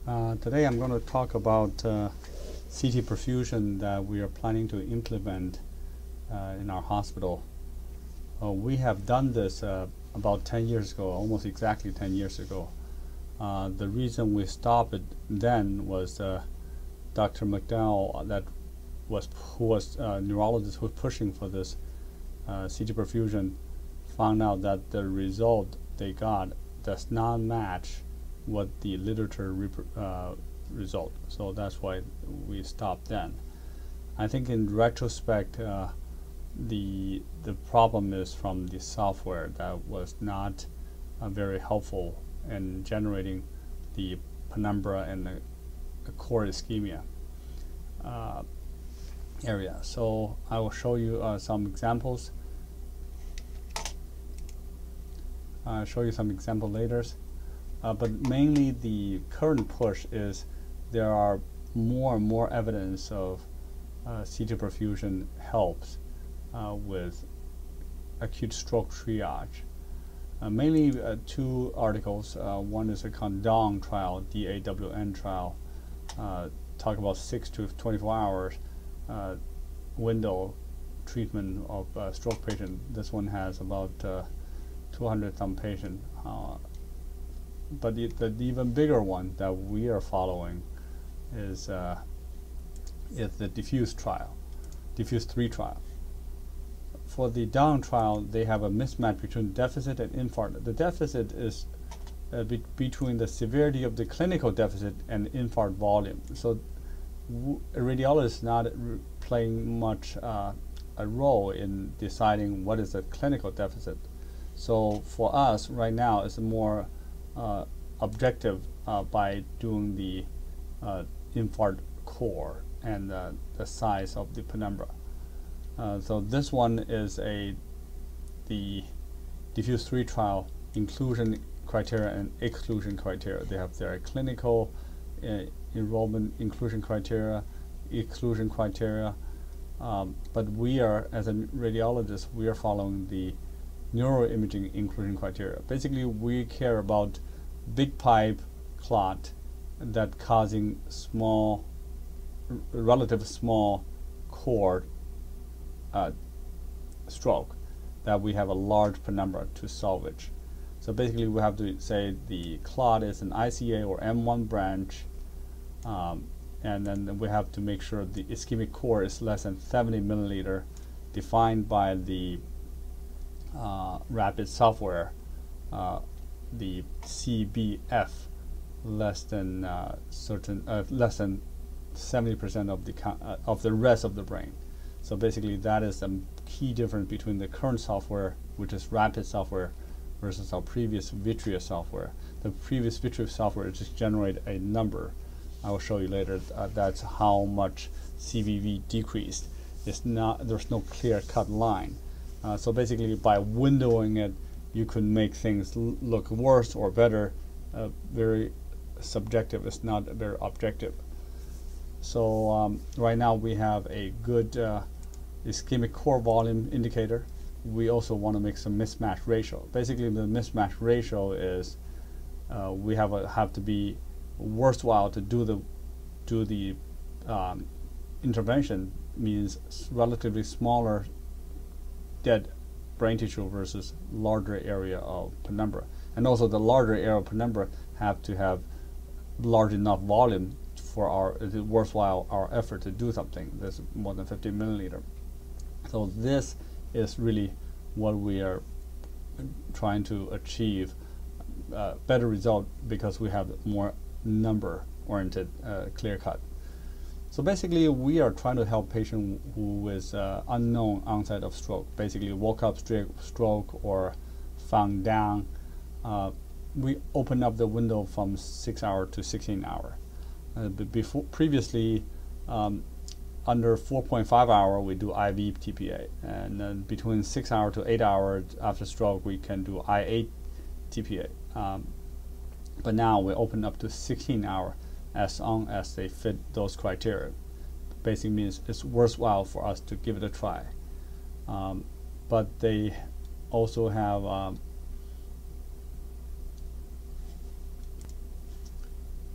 Today I'm going to talk about CT perfusion that we are planning to implement in our hospital. We have done this about 10 years ago, almost exactly 10 years ago. The reason we stopped it then was Dr. McDowell, who was a neurologist who was pushing for this CT perfusion, found out that the result they got does not match what the literature result. So that's why we stopped then. I think in retrospect, the problem is from the software that was not very helpful in generating the penumbra and the core ischemia area. So I will show you some examples. I'll show you some example later. But mainly the current push is there are more and more evidence of CT perfusion helps with acute stroke triage. Mainly two articles. One is a DAWN trial, DAWN trial, talk about 6 to 24 hours window treatment of stroke patient. This one has about 200 some patient. But the even bigger one that we are following is the DIFFUSE trial, DIFFUSE 3 trial. For the DAWN trial, they have a mismatch between deficit and infarct. The deficit is between the severity of the clinical deficit and infarct volume. So a radiologist is not playing much a role in deciding what is the clinical deficit. So for us right now, it's more objective by doing the infarct core and the size of the penumbra. So this one is the DIFFUSE 3 trial inclusion criteria and exclusion criteria. They have their clinical enrollment inclusion criteria, exclusion criteria, but we are, as a radiologist, we are following the neuroimaging inclusion criteria. Basically, we care about big pipe clot that causing relative small cord stroke, that we have a large penumbra to salvage. So basically, we have to say the clot is an ICA or M1 branch, and then we have to make sure the ischemic core is less than 70 milliliter, defined by the rapid software, the CBF, less than less than 70% of the rest of the brain. So basically, that is the key difference between the current software, which is rapid software, versus our previous vitrea software. The previous vitrea software just generate a number. I will show you later. That's how much CVV decreased. It's not. There's no clear-cut line. So basically, by windowing it, you could make things look worse or better. Very subjective. It's not very objective. So right now we have a good ischemic core volume indicator. We also want to make some mismatch ratio. Basically, the mismatch ratio is we have to be worthwhile to do the intervention. Means relatively smaller dead brain tissue versus larger area of penumbra, and also the larger area of penumbra have to have large enough volume for worthwhile our effort to do something. There's more than 50 milliliter. So this is really what we are trying to achieve, better result, because we have more number oriented clear cut. So basically, we are trying to help patient who is unknown onset of stroke, basically woke up stroke or found down. We open up the window from 6 hour to 16 hour. Previously, under 4.5 hour, we do IV TPA, and then between 6 hour to 8 hours after stroke, we can do I8 TPA. But now we open up to 16 hour, as long as they fit those criteria. Basically means it's worthwhile for us to give it a try. But they also have,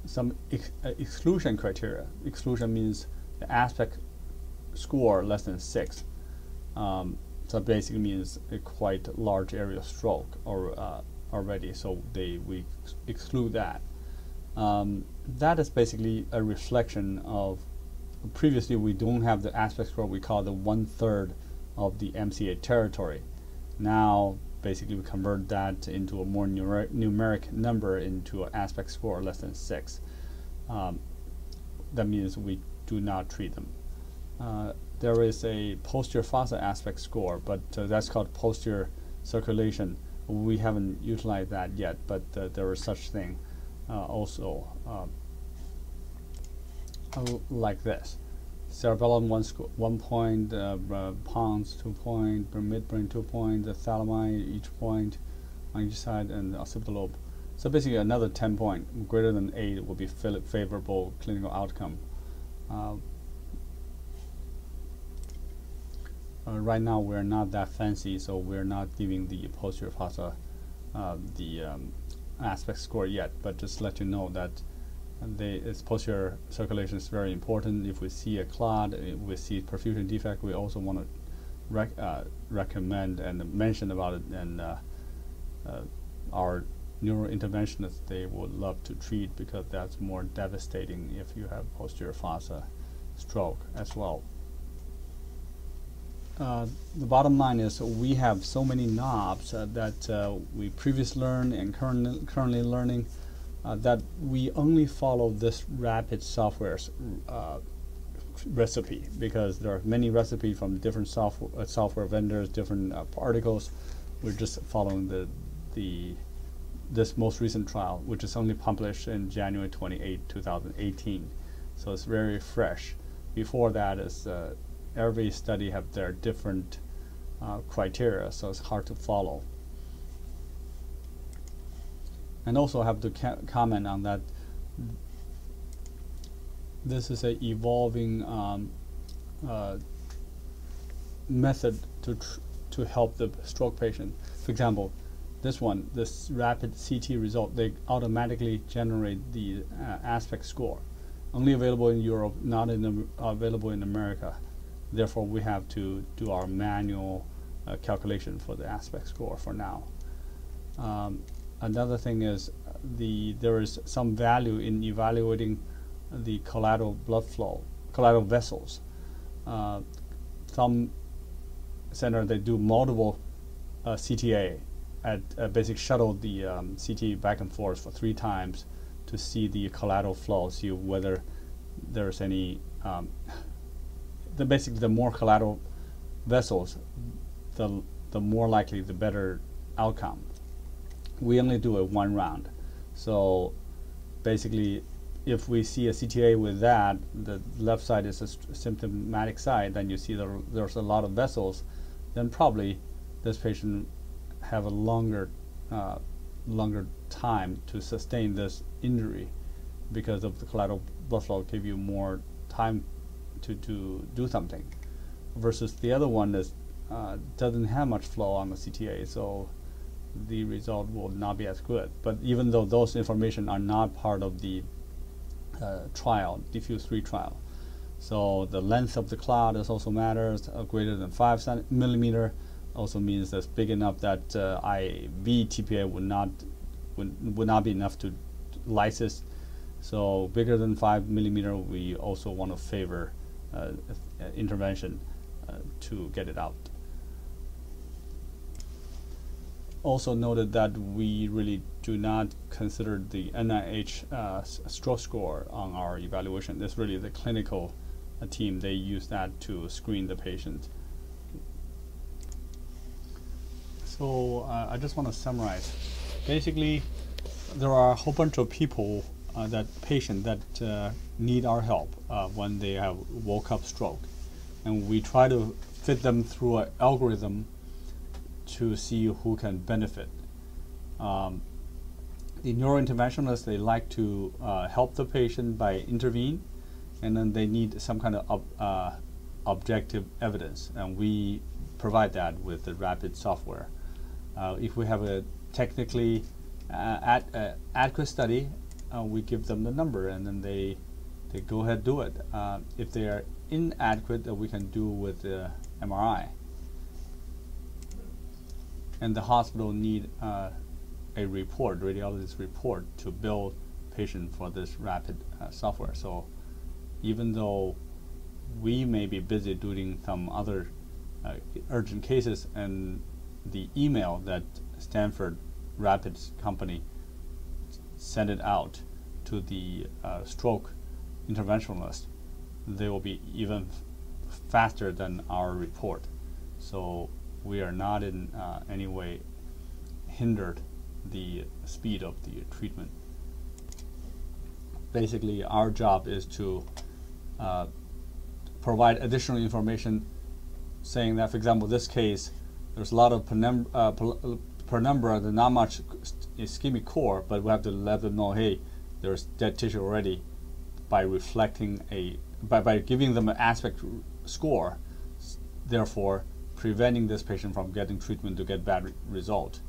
some exclusion criteria. Exclusion means the aspect score less than 6. So basically means a quite large area of stroke or already. So we exclude that. That is basically a reflection of previously we don't have the aspect score. We call the 1/3 of the MCA territory. Now basically we convert that into a more numeric number into an aspect score less than 6. That means we do not treat them. There is a posterior fossa aspect score, but that's called posterior circulation. We haven't utilized that yet, but there is such thing also like this. Cerebellum 1 point, pons 2 point, midbrain 2 point, the thalami each point on each side, and the occipital lobe. So basically another 10 point, greater than 8 will be favorable clinical outcome. Right now we're not that fancy, so we're not giving the posterior fossa aspect score yet, but just let you know that its posterior circulation is very important. If we see a clot, if we see perfusion defect, we also want to recommend and mention about it, and our neurointerventionists, they would love to treat, because that's more devastating if you have posterior fossa stroke as well. The bottom line is we have so many knobs that we previously learned and currently learning that we only follow this rapid software's recipe, because there are many recipes from different software vendors, different articles. We're just following this most recent trial, which is only published in January 28, 2018. So it's very fresh. Before that is every study have their different criteria, so it's hard to follow. And also have to comment on that this is a evolving method to help the stroke patient. For example, this rapid CT result, they automatically generate the aspect score. Only available in Europe, not available in America. Therefore, we have to do our manual calculation for the aspect score for now. Another thing is there is some value in evaluating the collateral blood flow, collateral vessels. Some center, they do multiple CTA at basic shuttle the CT back and forth for 3 times to see the collateral flow, see whether there's any basically the more collateral vessels, the more likely, the better outcome. We only do it 1 round. So basically, if we see a CTA with that, the left side is a symptomatic side, then you see there's a lot of vessels, then probably this patient have a longer time to sustain this injury, because of the collateral blood flow give you more time to do something, versus the other one is doesn't have much flow on the CTA, so the result will not be as good. But even though those information are not part of the trial, DIFFUSE 3 trial, so the length of the clot is also matters. Greater than 5 millimeter also means that's big enough that IV TPA would not be enough to lysis. So bigger than 5 millimeter, we also want to favor intervention to get it out. Also noted that we really do not consider the NIH stroke score on our evaluation. That's really the clinical team. They use that to screen the patient. So I just want to summarize. Basically, there are a whole bunch of people, patient that need our help when they have woke up stroke, and we try to fit them through an algorithm to see who can benefit. The neurointerventionists, they like to help the patient by intervene, and then they need some kind of objective evidence, and we provide that with the rapid software. If we have a technically adequate study we give them the number, and then they go ahead and do it. If they are inadequate, we can do with the MRI. And the hospital need a report, radiologist report, to bill patient for this rapid software. So even though we may be busy doing some other urgent cases, and the email that Stanford Rapid company send it out to the stroke interventionalist, they will be even faster than our report. So we are not in any way hindered the speed of the treatment. Basically, our job is to provide additional information saying that, for example, this case, there's a lot of penumbra, there's not much ischemic core, but we have to let them know, hey, there's dead tissue already, by reflecting by giving them an aspect score, therefore preventing this patient from getting treatment to get bad result.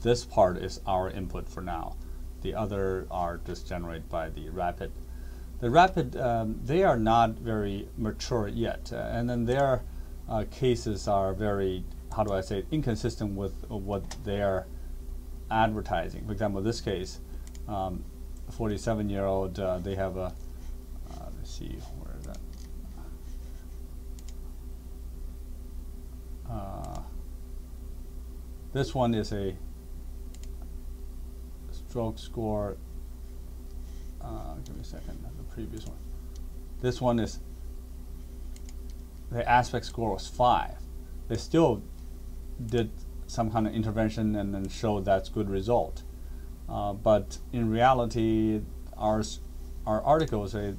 This part is our input for now. The other are just generated by the rapid. The rapid, they are not very mature yet, and then their cases are very, how do I say, inconsistent with what they are advertising. For example, this case, 47-year-old, they have a, let's see, where is that? This one is a stroke score, give me a second, the previous one. This one is, the aspect score was 5. They still did some kind of intervention and then showed that's good result. But in reality, our articles say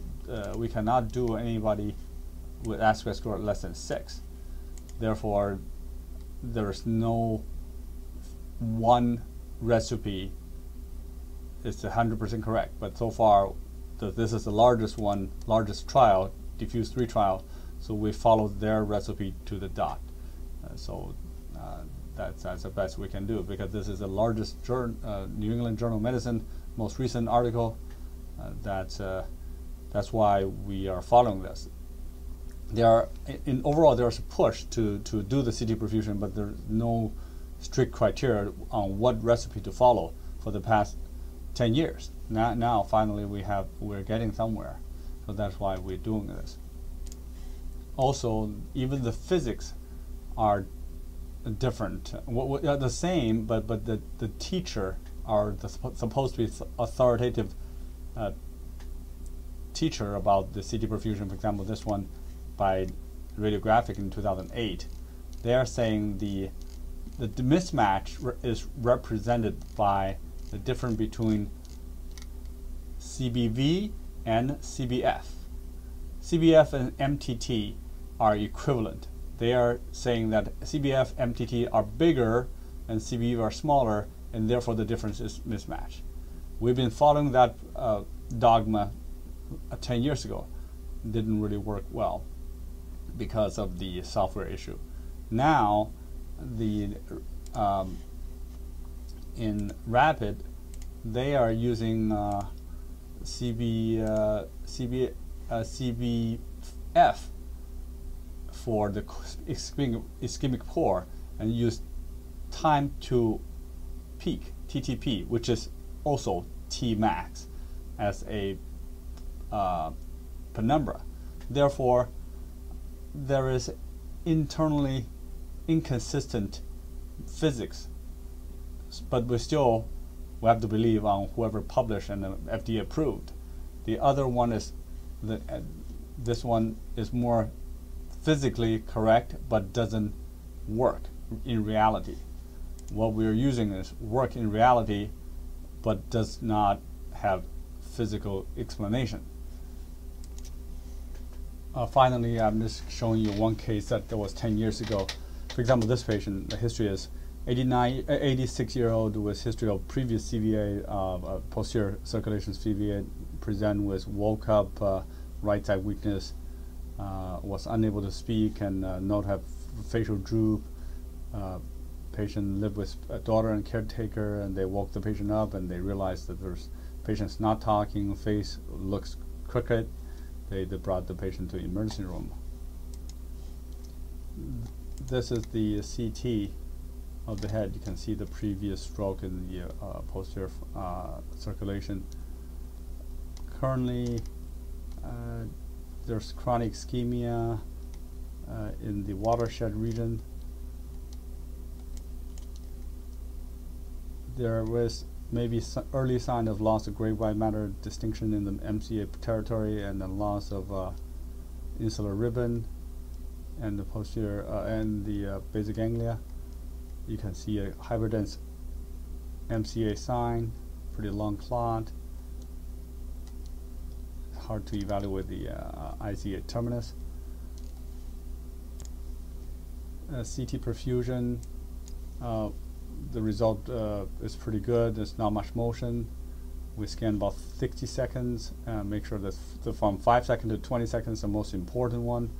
we cannot do anybody with aspect score less than 6. Therefore, there is no one recipe is 100% correct. But so far, this is the largest trial, DIFFUSE 3 trial. So we followed their recipe to the dot. That's the best we can do, because this is the largest New England Journal of Medicine, most recent article. That's why we are following this. Overall, there's a push to do the CT perfusion, but there's no strict criteria on what recipe to follow for the past 10 years. Now finally we're getting somewhere, so that's why we're doing this. Also, even the physics are different. The same, but the teacher are supposed to be authoritative teacher about the CT perfusion. For example, this one by Radiographic in 2008. They are saying the mismatch is represented by the difference between CBV and CBF. CBF and MTT are equivalent. They are saying that CBF, MTT are bigger and CBV are smaller, and therefore the difference is mismatch. We've been following that dogma 10 years ago. It didn't really work well because of the software issue. Now, in Rapid, they are using CBF for the ischemic core, and use time to peak, TTP, which is also Tmax, as a penumbra. Therefore, there is internally inconsistent physics, but we have to believe on whoever published and FDA approved. The other one is this one is more physically correct, but doesn't work in reality. What we're using is work in reality, but does not have physical explanation. Finally, I'm just showing you one case that was 10 years ago. For example, this patient, the history is 86-year-old with history of previous CVA, posterior circulation CVA, present with woke up, right side weakness, was unable to speak and not have facial droop. Patient lived with a daughter and caretaker, and they woke the patient up and they realized that there's patient's not talking, face looks crooked, they brought the patient to the emergency room. This is the CT of the head. You can see the previous stroke in the posterior circulation. Currently, there's chronic ischemia in the watershed region. There was maybe some early sign of loss of great white matter distinction in the MCA territory, and then loss of insular ribbon and the posterior and the basic ganglia. You can see a hyperdense MCA sign, pretty long clot. Hard to evaluate the ICA terminus. CT perfusion. The result is pretty good. There's not much motion. We scan about 60 seconds. Make sure that from 5 seconds to 20 seconds is the most important one.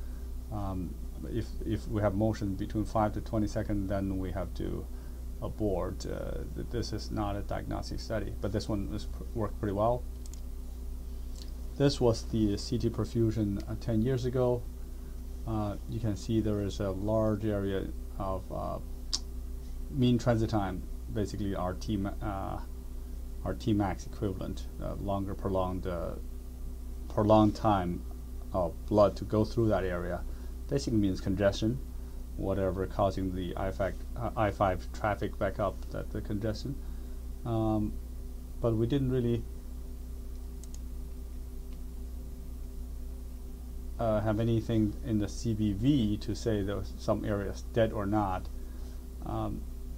If we have motion between 5 to 20 seconds, then we have to abort. This is not a diagnostic study, but this one worked pretty well. This was the CT perfusion 10 years ago. You can see there is a large area of mean transit time, basically RT max equivalent, longer prolonged time of blood to go through that area. Basically means congestion, whatever causing the I-5 traffic back up, that the congestion. But we didn't really have anything in the CBV to say that some areas dead or not.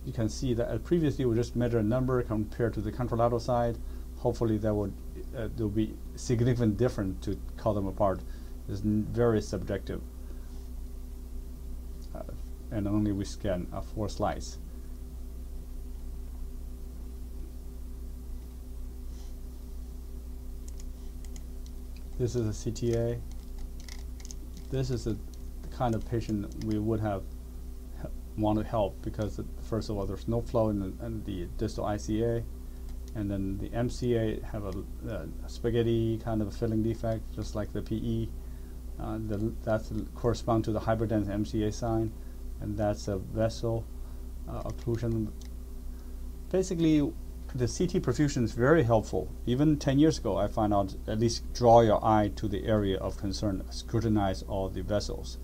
You can see that previously we just measure a number compared to the contralateral side. Hopefully that would there'll be significant difference to call them apart. It's very subjective, and only we scan 4 slides. This is a CTA. This is the kind of patient we would have want to help, because first of all, there's no flow in the distal ICA, and then the MCA have a spaghetti kind of a filling defect, just like the PE. That corresponds to the hyperdense MCA sign, and that's a vessel occlusion. Basically, the CT perfusion is very helpful. Even 10 years ago, I found out at least draw your eye to the area of concern, scrutinize all the vessels.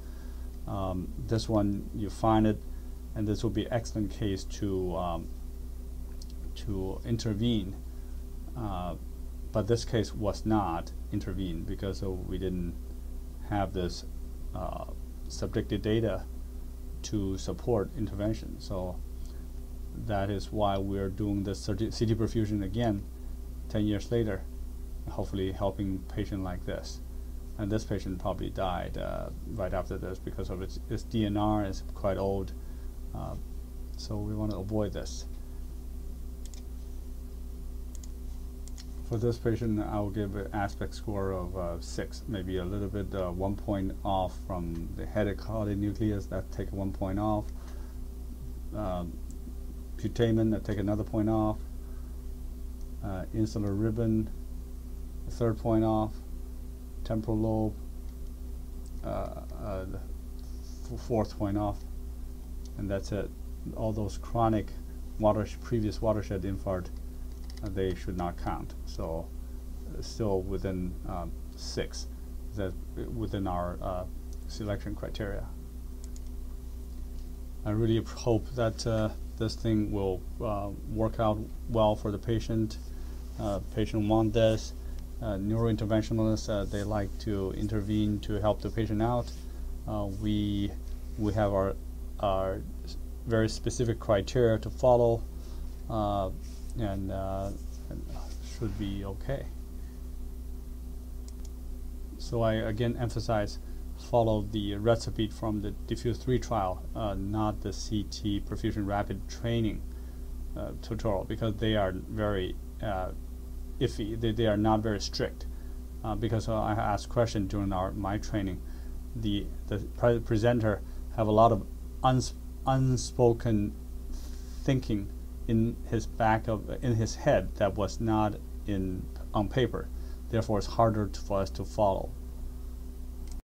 This one, you find it, and this will be an excellent case to intervene. But this case was not intervened because we didn't have this subjective data to support intervention. So that is why we're doing this CT perfusion again 10 years later, hopefully helping a patient like this. And this patient probably died right after this because of its DNR is quite old. So we want to avoid this. For this patient, I will give an aspect score of 6, maybe a little bit 1 point off from the head-caudate nucleus. That take 1 point off. Putamen, that take another point off. Insular ribbon, a 3rd point off. Temporal lobe, the 4th point off, and that's it. All those chronic previous watershed infarct, they should not count. So still within 6, that within our selection criteria. I really hope that this thing will work out well for the patient. Patient want this. Neurointerventionalists, they like to intervene to help the patient out. We have our very specific criteria to follow, and should be okay. So I again emphasize, follow the recipe from the DIFFUSE 3 trial, not the CT perfusion rapid training tutorial, because they are very iffy. They are not very strict, because I asked questions during my training. The presenter have a lot of unspoken thinking in his head that was not in on paper. Therefore, it's harder for us to follow.